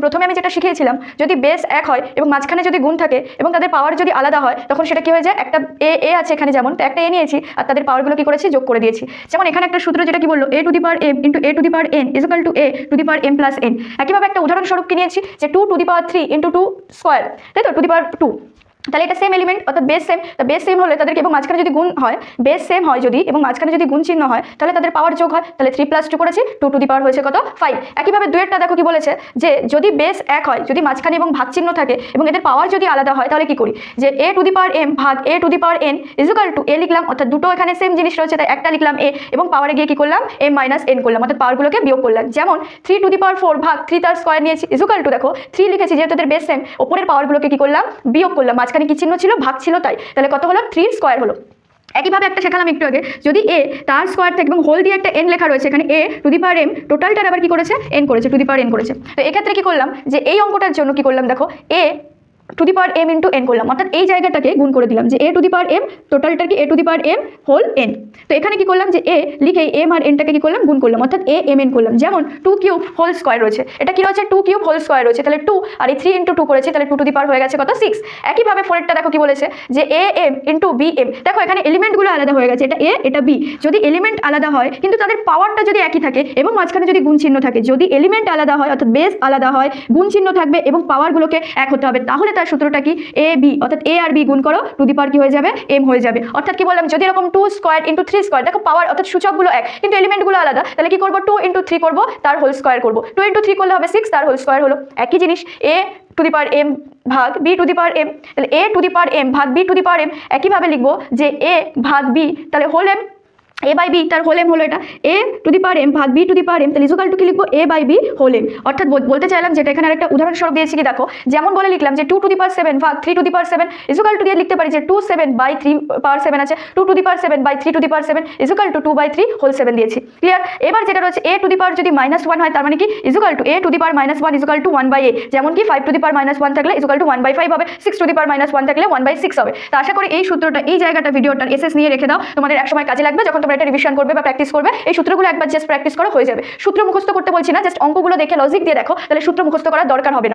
প্রথমে আমি যেটা শিখিয়েছিলাম, যদি বেস এক হয় এবং মাঝখানে যদি গুণ থাকে এবং তাদের পাওয়ার যদি আলাদা হয়, তখন সেটা কি হয়ে যায়, একটা এ আছে এখানে, যেমন তো একটা এ নিয়েছি আর তাদের পাওয়ারগুলো কি করেছি, যোগ করে দিয়েছি। যেমন এখানে একটা সূত্র যেটা কি বললো, a two the power m into a two the power n is equal to a two the power m plus n। একইভাবে একটা উদাহরণস্বরূপ কি নিয়েছি, যে 2 to the power 3 into 2 square, তাই তো, টু দি পাওয়ার 2। তাহলে এটা সেম এলিমেন্ট, অর্থাৎ বেস সেম। তা বেস সেম হলে তাদেরকে এবং মাঝখানে যদি গুণ হয়, বেস সেম হয় যদি এবং মাঝখানে যদি গুণ চিহ্ন হয়, তাহলে তাদের পাওয়ার যোগ হয়। তাহলে 3 প্লাস 2 করেছি, 2 টু দি পাওয়ার হয়েছে কত, 5। একইভাবে দুয়েরটা দেখো কি বলেছে, যে যদি বেস এক হয়, যদি মাঝখানে এবং ভাগ চিহ্ন থাকে এবং এদের পাওয়ার যদি আলাদা হয়, তাহলে কি করি, যে a two the power m ভাগ a two the power n is equal to a লিখলাম, অর্থাৎ দুটো এখানে সেম জিনিস রয়েছে, তাই একটা লিখলাম a এবং পাওয়ারে গিয়ে কি করলাম, m মাইনাস n করলাম, অর্থাৎ পাওয়ারগুলোকে বিয়োগ করলাম। যেমন 3 টু দি পাওয়ার 4 ভাগ 3 তার স্কোয়ার নিয়েছি ইজ ইকুয়াল টু, দেখো 3 লিখেছি যেহেতু এদের বেস সেম, ওপরের পাওয়ারগুলোকে কি করলাম, বিয়োগ করলাম, মাঝখানে কি চিহ্ন ছিল, ভাগ ছিল, তাহলে কত হলো, 3 স্কোয়ার হলো। একইভাবে একটা শেখালাম একটু আগে, যদি এ তার স্কোয়ার থাকে এবং হোল দিয়ে একটা এন লেখা রয়েছে, এখানে এ টু দি পাওয়ার এম, টোটালটার আবার কি করেছে, এন করেছে, টু দি পাওয়ার এন করেছে। তো এক্ষেত্রে কি করলাম, যে এই অঙ্কটার জন্য কি করলাম, দেখো a to the power m into n করলাম, অর্থাৎ এই জায়গাটাকে গুণ করে দিলাম, যে এ টু দি পাওয়ার এম, টোটালটার কি a to the power m whole n. তো এখানে কি করলাম, যে এ লিখে এম আর এনটাকে কি করলাম, গুণ করলাম, অর্থাৎ এ এম এন করলাম। যেমন 2 কিউব হোল স্কোয়ার রয়েছে, এটা কি রয়েছে, 2 কিউব হোল স্কোয়ার রয়েছে, তাহলে 2 আর এই 3 ইন্টু 2 করেছে, তাহলে 2 টু দি পাওয়ার হয়ে গেছে কত, 6। একইভাবে ফোরেরটা দেখো কি বলেছে, যে a m into b m, দেখো এখানে এলিমেন্টগুলো আলাদা হয়ে গেছে, এটা এ এটা বি। যদি এলিমেন্ট আলাদা হয় কিন্তু তাদের পাওয়ারটা যদি একই থাকে এবং মাঝখানে যদি গুণ চিহ্ন থাকে, যদি এলিমেন্ট আলাদা হয় অর্থাৎ বেস আলাদা হয়, গুণ চিহ্ন থাকবে এবং পাওয়ারগুলোকে এক হতে হবে, তাহলে তার সূত্রটা কি, এ বি, অর্থাৎ এ আর বি গুণ করো, টু দি পাওয়ার কি হয়ে যাবে, এম হয়ে যাবে। অর্থাৎ কি বললাম, যদি এরকম 2 স্কোয়ার ইন্টু 3 স্কোয়ার, দেখো পাওয়ার অর্থাৎ সূচকগুলো এক কিন্তু এলিমেন্টগুলো আলাদা, তাহলে কি করবো, 2 ইন্টু 3 করবো, তার হোল স্কোয়ার করবো, 2 ইন্টু 3 করলে হবে 6, তার হোল স্কোয়ার হলো। একই জিনিস a to the power m ভাগ b to the power m, তাহলে a to the power m ভাগ b to the power m. একইভাবে লিখবো যে এ ভাগ বি, তাহলে whole m, a by b তার হোল এম হলো, এটা a to the power m ভাগ b to the power m, তাহলে ইকুয়াল টু কি লিখবো, a by b whole m. অর্থাৎ বলতে চাইলাম যেটা এখানে একটা উদাহরণস্বরূপ দিয়েছি কি, দেখো যেমন বলে লিখলাম যে 2 টু দি পাওয়ার 7 ভাগ 3 to the power 7 equal two দিয়ে লিখতে পারি যে 2 7 বাই 3 পাওয়ার 7 আছে, 2 to the power 7 by 3 to the power 7 equal to 2 by 3 whole 7 দিয়েছি। ক্লিয়ার? এবার যেটা রয়েছে এ টু দি পাওয়ার যদি -1 হয়, তার মানে কি equal to a to the power -1 equal to 1 by a. যেমন কি 5 টু দি পাওয়ার -1 থাকলে ইকুয়াল টু 1 বাই 5 হবে, 6 টু দি পাওয়ার -1 থাকলে 1 বাই 6 হবে। তো আশা করি এই সূত্রটা, এই জায়গাটা ভিডিওটার এসএস নিয়ে রেখে দাও, তোমাদের একসময় কাজে লাগবে যখন তোমরা এটা রিভিশন করবে বা প্র্যাকটিস করবে। এই সূত্রগুলো একবার জাস্ট প্র্যাকটিস করা হয়ে যাবে। সূত্র মুখস্থ করতে বলছি না, জাস্ট অঙ্কগুলো দেখে লজিক দিয়ে দেখো, তাহলে সূত্র মুখস্থ করার দরকার হবে না।